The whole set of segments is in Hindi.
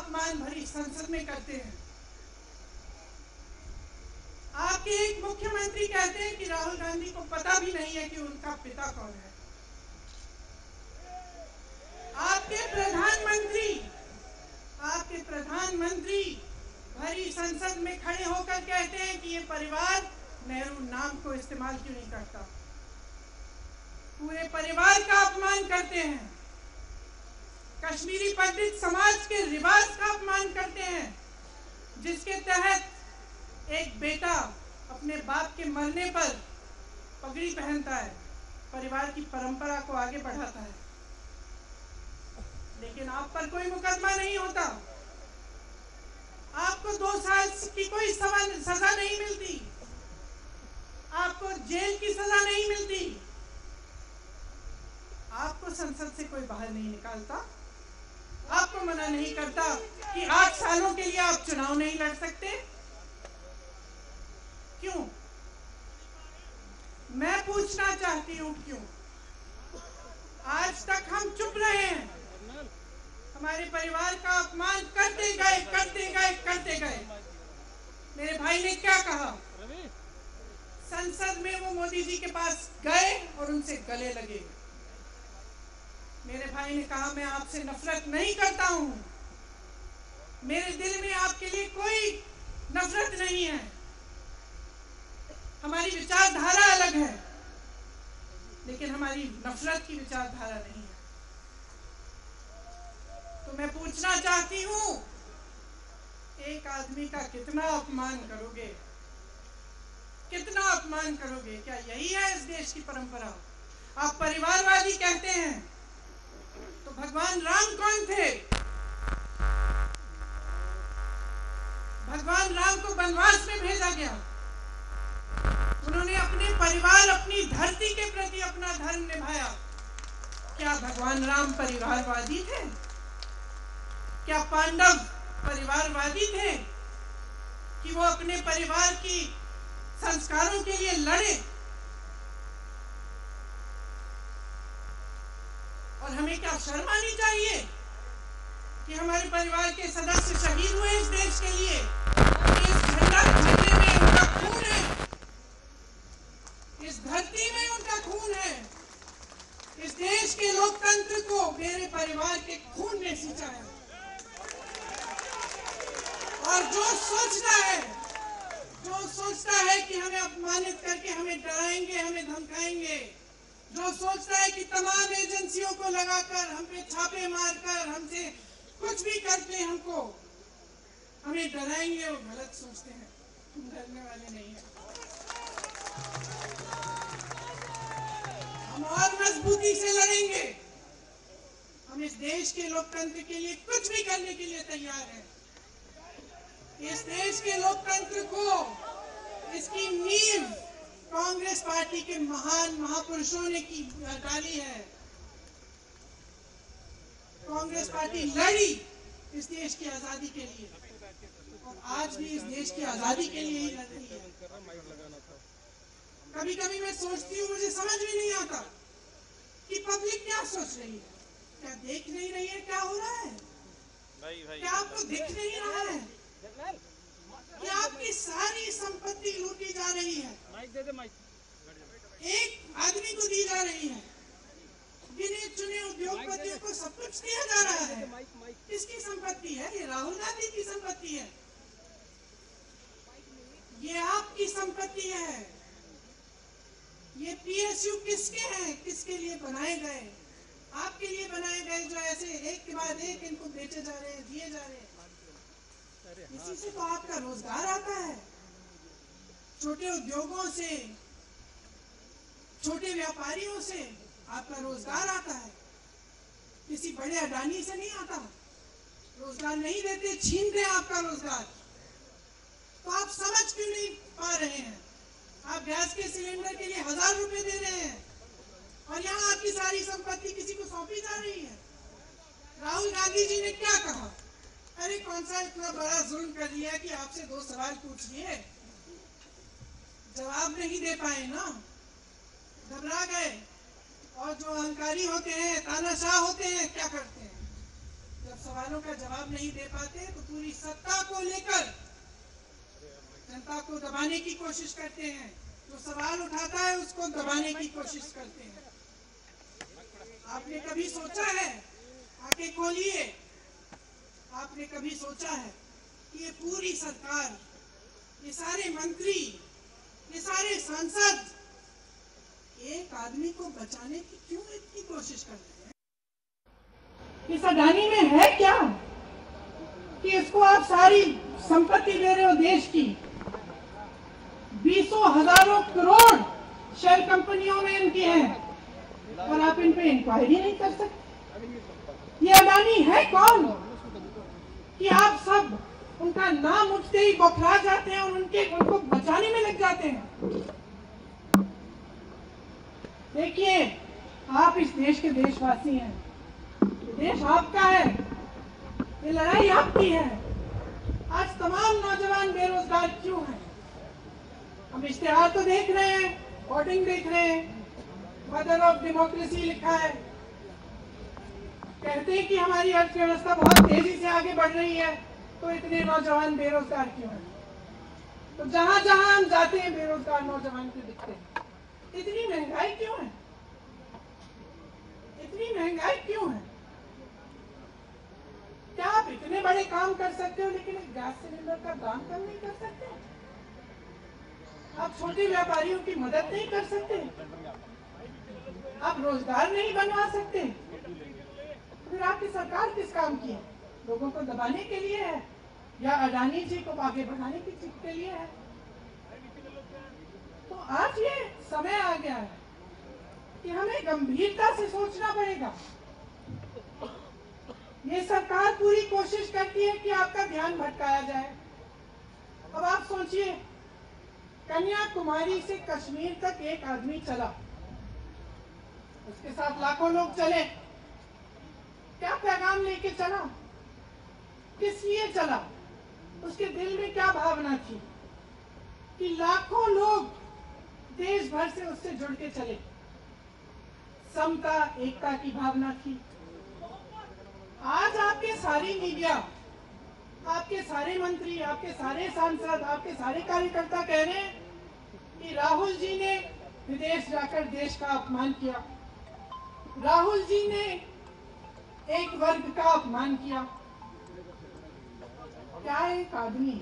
अपमान भरी संसद में करते हैं। आपके एक मुख्यमंत्री कहते हैं कि राहुल गांधी को पता भी नहीं है कि उनका पिता कौन है। आपके प्रधानमंत्री भरी संसद में खड़े होकर कहते हैं कि ये परिवार नेहरू नाम को इस्तेमाल क्यों नहीं करता। पूरे परिवार का अपमान करते हैं। कश्मीरी पंडित समाज के रिवाज का अपमान करते हैं, जिसके तहत एक बेटा अपने बाप के मरने पर पगड़ी पहनता है, परिवार की परंपरा को आगे बढ़ाता है। लेकिन आप पर कोई मुकदमा नहीं होता, आपको 2 साल की कोई सजा नहीं मिलती, आपको जेल की सजा नहीं मिलती, आपको संसद से कोई बाहर नहीं निकालता, आपको मना नहीं करता कि 8 सालों के लिए आप चुनाव नहीं लड़ सकते। क्यों? मैं पूछना चाहती हूं, क्यों? आज तक हम चुप रहे हैं, हमारे परिवार का अपमान करते गए। मेरे भाई ने क्या कहा? संसद में वो मोदी जी के पास गए और उनसे गले लगे। मेरे भाई ने कहा, मैं आपसे नफरत नहीं करता हूं, मेरे दिल में आपके लिए कोई नफरत नहीं है, हमारी विचारधारा अलग है, लेकिन हमारी नफरत की विचारधारा नहीं है। तो मैं पूछना चाहती हूं, एक आदमी का कितना अपमान करोगे? कितना अपमान करोगे? क्या यही है इस देश की परंपरा? आप परिवारवादी कहते हैं, तो भगवान राम कौन थे? भगवान राम को वनवास में भेजा गया, उन्होंने अपने परिवार, अपनी धरती के प्रति अपना धर्म निभाया। क्या भगवान राम परिवारवादी थे? क्या पांडव परिवारवादी थे कि वो अपने परिवार की संस्कारों के लिए लड़े? और हमें क्या शर्म आनी चाहिए कि हमारे परिवार के सदस्य शहीद हुए इस देश के लिए? इस झंडे में उनका खून है, इस धरती में उनका खून है, इस देश के लोकतंत्र को मेरे परिवार के खून ने सींचा है। और जो सोचता है कि हमें अपमानित करके हमें डराएंगे, हमें धमकाएंगे, जो सोचता है कि तमाम एजेंसियों को लगाकर हम पे छापे मारकर हमसे कुछ भी करके हमको हमें डराएंगे, वो गलत सोचते हैं, हम डरने वाले नहीं हैं। हम और मजबूती से लड़ेंगे, हम इस देश के लोकतंत्र के लिए कुछ भी करने के लिए तैयार हैं। इस देश के लोकतंत्र को, इसकी नींव कांग्रेस पार्टी के महान महापुरुषों ने डाली है। कांग्रेस पार्टी लड़ी इस देश की आजादी के लिए, और आज भी इस देश की आजादी के लिए ही लड़ रही है। कभी कभी मैं सोचती हूँ, मुझे समझ भी नहीं आता कि पब्लिक क्या सोच रही है। क्या देख नहीं रही है क्या हो रहा है? क्या आपको दिख नहीं रहा है? क्या आपकी सारी संपत्ति लूटी जा रही है, एक आदमी को दी जा रही है, गिने चुने उद्योगपतियों को सब कुछ दिया जा रहा है? किसकी संपत्ति है? ये राहुल गांधी की संपत्ति है, ये आपकी संपत्ति है। ये पीएसयू किसके हैं? किसके लिए बनाए गए? आपके लिए बनाए गए, जो ऐसे एक के बाद एक इनको बेचे जा रहे हैं, दिए जा रहे हैं। इसी से तो आपका रोजगार आता है, छोटे उद्योगों से, छोटे व्यापारियों से आपका रोजगार आता है, किसी बड़े अडानी से नहीं आता। रोजगार नहीं देते, छीनते आपका रोजगार। तो आप समझ क्यों नहीं पा रहे हैं? आप गैस के सिलेंडर के लिए 1000 रुपए दे रहे हैं, और यहाँ आपकी सारी संपत्ति किसी को सौंपी जा रही है। राहुल गांधी जी ने क्या कहा? अरे कौन सा इतना बड़ा जुल्म कर दिया कि आपसे 2 सवाल पूछ लिए, जवाब नहीं दे पाए ना, घबरा गए। और जो अहंकारी होते हैं, तानाशाह होते हैं, क्या करते हैं? जब सवालों का जवाब नहीं दे पाते तो पूरी सत्ता को लेकर जनता को दबाने की कोशिश करते हैं। जो सवाल उठाता है उसको दबाने की कोशिश करते हैं। आपने कभी सोचा है, आंखें खोलिए, आपने कभी सोचा है कि ये पूरी सरकार, ये सारे मंत्री, ये सारे सांसद एक आदमी को बचाने की क्यों इतनी कोशिश कर रहे हैं? इस अडानी में है क्या कि इसको आप सारी संपत्ति दे रहे हो देश की? 20 हजारों करोड़ शेल कंपनियों में इनकी हैं और आप इन पे इंक्वायरी नहीं कर सकते। ये अडानी है कौन कि आप सब उनका नाम उठते ही बौखला जाते हैं और उनको बचाने में लग जाते हैं? देखिए, आप इस देश के देशवासी हैं, देश आपका है, ये लड़ाई आपकी है। आज तमाम नौजवान बेरोजगार क्यों हैं? हम इश्तिहार तो देख रहे हैं, होर्डिंग देख रहे हैं, मदर ऑफ डेमोक्रेसी लिखा है, कहते हैं कि हमारी अर्थव्यवस्था बहुत तेजी से आगे बढ़ रही है, तो इतने नौजवान बेरोजगार क्यों हैं? तो जहां जहां हम जाते हैं बेरोजगार नौजवान क्यों दिखते हैं? इतनी महंगाई क्यों है? इतनी महंगाई क्यों है? क्या आप इतने बड़े काम कर सकते हो लेकिन एक गैस सिलेंडर का दाम कम नहीं कर सकते? आप छोटे व्यापारियों की मदद नहीं कर सकते? आप रोजगार नहीं बनवा सकते? फिर आपकी सरकार किस काम की है? लोगों को दबाने के लिए है या अडानी जी को आगे बढ़ाने की चीज के लिए है? तो आज ये समय आ गया है कि हमें गंभीरता से सोचना पड़ेगा। ये सरकार पूरी कोशिश करती है कि आपका ध्यान भटकाया जाए। अब आप सोचिए, कन्याकुमारी से कश्मीर तक एक आदमी चला, उसके साथ लाखों लोग चले, क्या पैगाम लेके चला? किस लिए चला? उसके दिल में क्या भावना थी कि लाखों लोग देश भर से उससे जुड़ के चले? समता, एकता की भावना थी। आज आपके सारी मीडिया, आपके सारे मंत्री, आपके सारे सांसद, आपके सारे कार्यकर्ता कह रहे हैं कि राहुल जी ने विदेश जाकर देश का अपमान किया, राहुल जी ने एक वर्ग का अपमान किया। क्या एक आदमी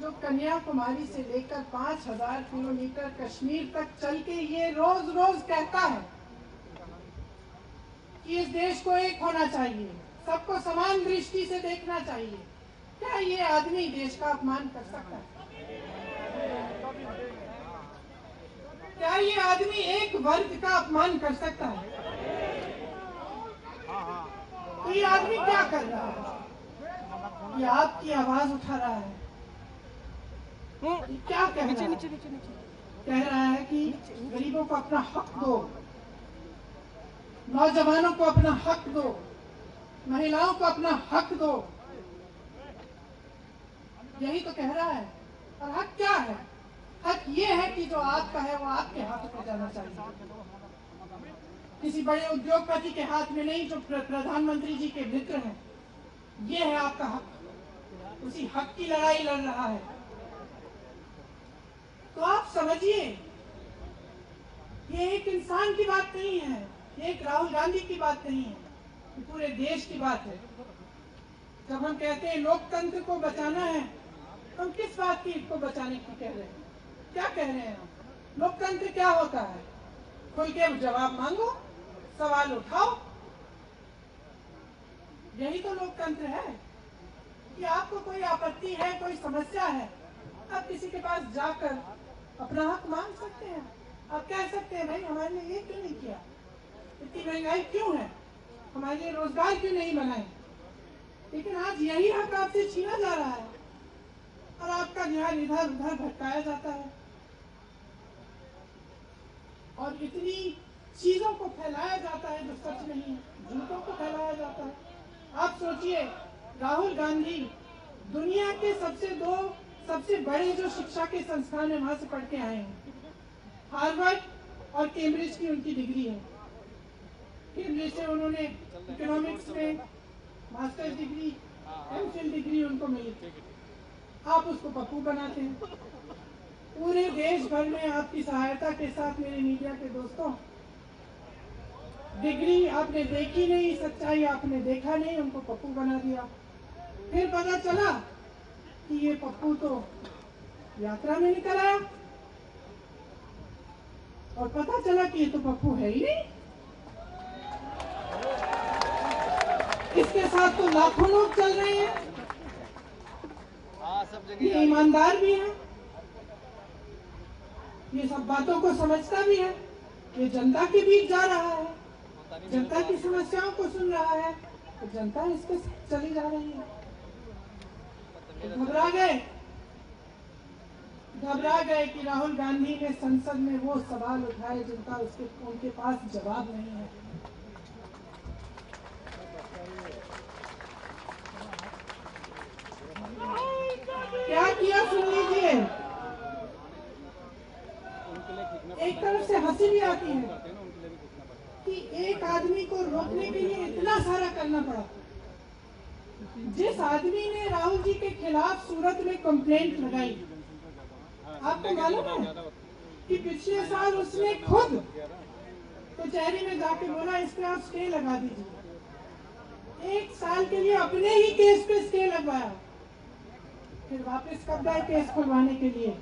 जो कन्याकुमारी से लेकर 5000 किलोमीटर कश्मीर तक चल के ये रोज रोज कहता है कि इस देश को एक होना चाहिए, सबको समान दृष्टि से देखना चाहिए, क्या ये आदमी देश का अपमान कर सकता है? क्या ये आदमी एक वर्ग का अपमान कर सकता है? तो ये आदमी क्या कर रहा है? ये आपकी आवाज उठा रहा है। ये क्या कह रहा है? कह रहा है कि गरीबों को अपना हक दो, नौजवानों को अपना हक दो, महिलाओं को अपना हक दो। यही तो कह रहा है। और हक क्या है? हक ये है कि जो आपका है वो आपके हाथ में जाना चाहिए, किसी बड़े उद्योगपति के हाथ में नहीं, जो प्रधानमंत्री जी के मित्र हैं। ये है आपका हक। उसी हक की लड़ाई लड़ रहा है। तो आप समझिए, ये एक इंसान की बात नहीं है, ये एक राहुल गांधी की बात नहीं है, ये पूरे देश की बात है। जब हम कहते हैं लोकतंत्र को बचाना है, तो हम किस बात की को बचाने की कह रहे हैं? क्या कह रहे हैं हम? लोकतंत्र क्या होता है? खुल के जवाब मांगो, सवाल उठाओ। यही तो लोकतंत्र है कि आपको कोई आपत्ति है, कोई समस्या है, आप किसी के पास जाकर अपना हक मांग सकते हैं। आप कह सकते हैं, भाई हमारे लिए ये क्यों नहीं किया, इतनी महंगाई क्यों है, हमारे लिए रोजगार क्यों नहीं बनाए? लेकिन आज यही हक आपसे छीना जा रहा है और आपका ध्यान इधर उधर भटकाया जाता है और इतनी चीजों को फैलाया जाता है जो सच नहीं है, झूठों को फैलाया जाता है। आप सोचिए, राहुल गांधी दुनिया के सबसे बड़े जो शिक्षा के संस्थान है वहां से पढ़ के आए हैं। हार्वर्ड और कैम्ब्रिज की उनकी डिग्री है। कैम्ब्रिज से उन्होंने इकोनॉमिक्स में मास्टर्स डिग्री, एमफिल डिग्री उनको मिली, आप उसको पप्पू बनाते हैं। पूरे देश भर में आपकी सहायता के साथ मेरे मीडिया के दोस्तों, डिग्री आपने देखी नहीं, सच्चाई आपने देखा नहीं, उनको पप्पू बना दिया। फिर पता चला कि ये पप्पू तो यात्रा में निकल आया, और पता चला कि ये तो पप्पू है ही नहीं। इसके साथ तो लाखों लोग चल रहे हैं, ये ईमानदार भी है, ये सब बातों को समझता भी है, ये जनता के बीच जा रहा है, जनता की समस्याओं को सुन रहा है, तो जनता इसके चली जा रही है। घबरा गए कि राहुल गांधी ने संसद में वो सवाल उठाए जिनका उनके पास जवाब नहीं है। क्या किया सुन लीजिए। एक तरफ से हंसी भी आती है कि एक आदमी को रोकने के लिए इतना सारा करना पड़ा। जिस आदमी ने राहुल जी के खिलाफ सूरत में कंप्लेंट लगाई, आपको मालूम है कि पिछले साल उसने खुद कचहरी में जाके बोला इस पे आप स्टे लगा दीजिए। 1 साल के लिए अपने ही केस पे स्टे लगवाया, फिर वापस कब गए केस खुलवाने के लिए?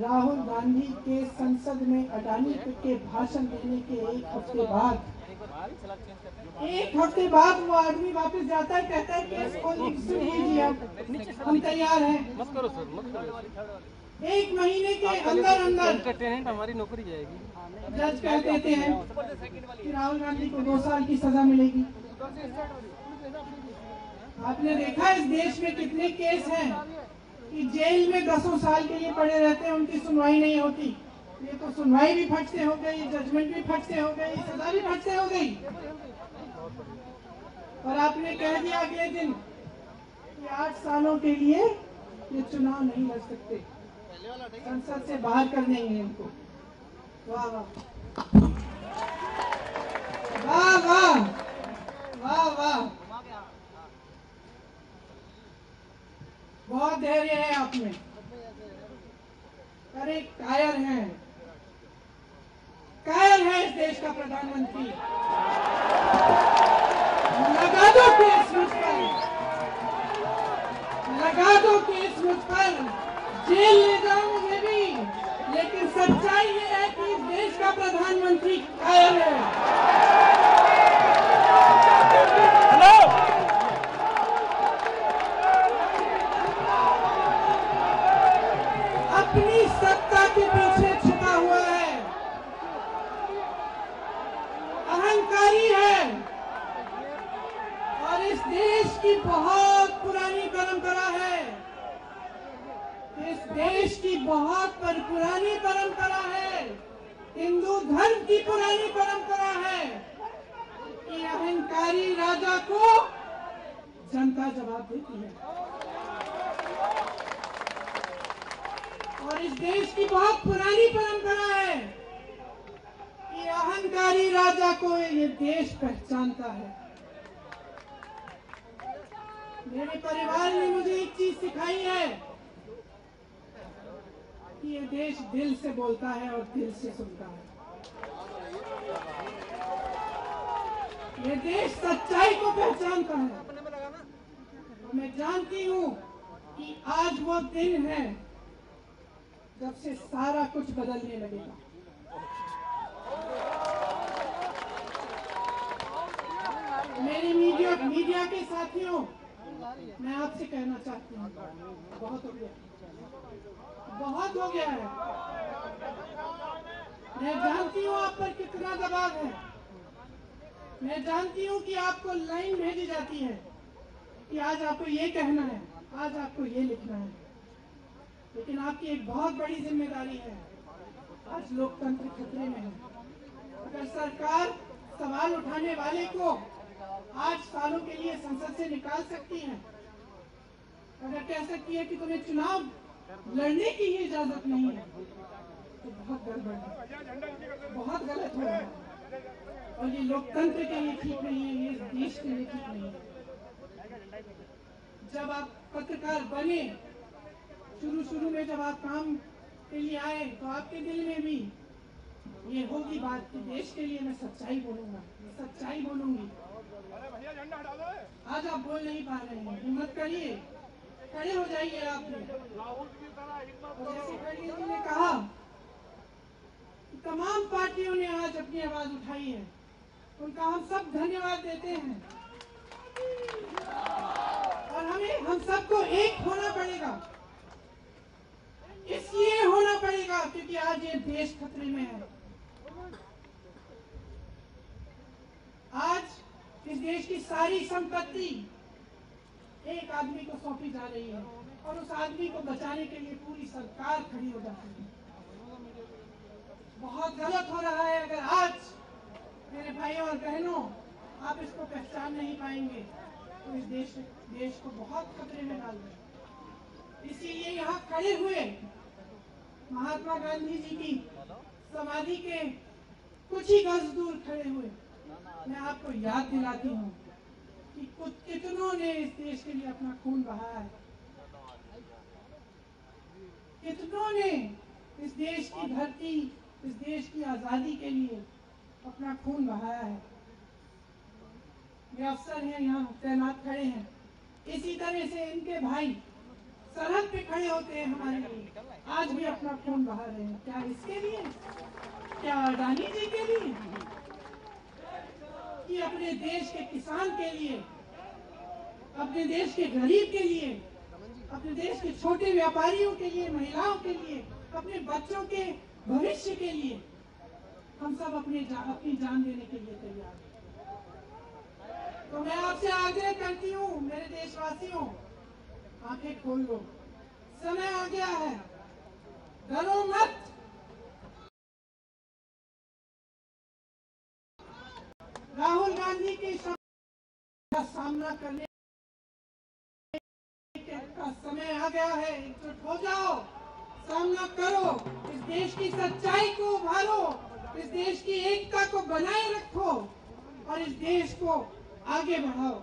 राहुल गांधी के संसद में अडानी के भाषण देने के 1 हफ्ते बाद वो आदमी वापस जाता है, कहता है केस खोल लीजिए, हम तैयार हैं। मत करो सर, मत करो। 1 महीने के अंदर अंदर हमारी नौकरी जाएगी। जज कह देते हैं कि राहुल गांधी को 2 साल की सजा मिलेगी। आपने देखा इस देश में कितने केस हैं कि जेल में 10 साल के लिए पड़े रहते हैं, उनकी सुनवाई नहीं होती। ये तो सुनवाई भी फट से हो गई, जजमेंट भी फट से हो गई, सजा भी फट से हो गई, और आपने कह दिया अगले दिन कि 8 सालों के लिए ये चुनाव नहीं लड़ सकते, संसद से बाहर कर देंगे इनको। वाह वाह वाह वाह वाह वाह, बहुत धैर्य है आप में। अरे कायर है इस देश का प्रधानमंत्री। लगा दो केस मुझ पर, लगा दो केस मुझ पर, जेल ले जाऊं मैं भी, लेकिन सच्चाई ये है कि इस देश का प्रधानमंत्री कायर है। अपनी सत्ता के पीछे छुपा हुआ है, अहंकारी है, और इस देश की बहुत पुरानी परंपरा है, इस देश की बहुत पुरानी परंपरा है, हिंदू धर्म की पुरानी परंपरा है कि अहंकारी राजा को जनता जवाब देती है। और इस देश की बहुत पुरानी परंपरा है कि अहंकारी राजा को ये देश पहचानता है। मेरे परिवार ने मुझे एक चीज सिखाई है कि ये देश दिल से बोलता है और दिल से सुनता है। ये देश सच्चाई को पहचानता है, और मैं जानती हूँ कि आज वो दिन है जब से सारा कुछ बदलने लगेगा। मेरे मीडिया के साथियों, मैं आपसे कहना चाहती हूँ, बहुत हो गया, बहुत हो गया है। मैं जानती हूँ आप पर कितना दबाव है, मैं जानती हूँ कि आपको लाइन भेजी जाती है कि आज आपको ये कहना है, आज आपको ये लिखना है, लेकिन आपकी एक बहुत बड़ी जिम्मेदारी है। आज लोकतंत्र खतरे में है। अगर सरकार सवाल उठाने वाले को 8 सालों के लिए संसद से निकाल सकती है, अगर कह सकती है कि तुम्हें चुनाव लड़ने की ही इजाजत नहीं है, तो बहुत गड़बड़ है, बहुत गलत हो रहा है, और ये लोकतंत्र के लिए ठीक नहीं है, ये देश के लिए ठीक नहीं है। जब आप पत्रकार बने, शुरू में जब आप काम के लिए आए, तो आपके दिल में भी ये होगी बात कि देश के लिए मैं सच्चाई बोलूंगा, सच्चाई बोलूंगी। अरे भैया झंडा हटा दो। आज आप बोल नहीं पा रहे हैं, हिम्मत करिए, खड़े हो जाइए आप भी। और जैसे खड़गे जी ने कहा, तमाम पार्टियों ने आज अपनी आवाज उठाई है, उनका हम सब धन्यवाद देते हैं। और हम सबको एक होना पड़ेगा, इसलिए होना पड़ेगा क्योंकि आज ये देश खतरे में है। आज इस देश की सारी संपत्ति एक आदमी को सौंपी जा रही है और उस आदमी को बचाने के लिए पूरी सरकार खड़ी हो जाती है। बहुत गलत हो रहा है। अगर आज मेरे भाइयों और बहनों आप इसको पहचान नहीं पाएंगे तो इस देश को बहुत खतरे में डाल दें। इसीलिए यहाँ खड़े हुए महात्मा गांधी जी की समाधि के कुछ ही गज दूर खड़े हुए मैं आपको याद दिलाती हूँ कि कितनों ने इस देश के लिए अपना खून बहाया है, कितनों ने इस देश की धरती, इस देश की आजादी के लिए अपना खून बहाया है। ये अफसर हैं यहाँ तैनात खड़े हैं, इसी तरह से इनके भाई सरहद पे खड़े होते हैं हमारे लिए, आज भी अपना खून बहा रहे हैं। क्या इसके लिए? क्या अडानी जी के लिए? कि अपने देश के किसान के लिए, अपने देश के गरीब के लिए, अपने देश के छोटे व्यापारियों के लिए, महिलाओं के लिए, अपने बच्चों के भविष्य के लिए हम सब अपनी जान देने के लिए तैयार हैं। तो मैं आपसे आग्रह करती हूँ, मेरे देशवासियों, आंखें खोल लो, समय आ गया है, डरो मत। राहुल गांधी की का सामना करने का समय आ गया है। एकजुट हो जाओ, सामना करो, इस देश की सच्चाई को उभारो, इस देश की एकता को बनाए रखो और इस देश को आगे बढ़ाओ।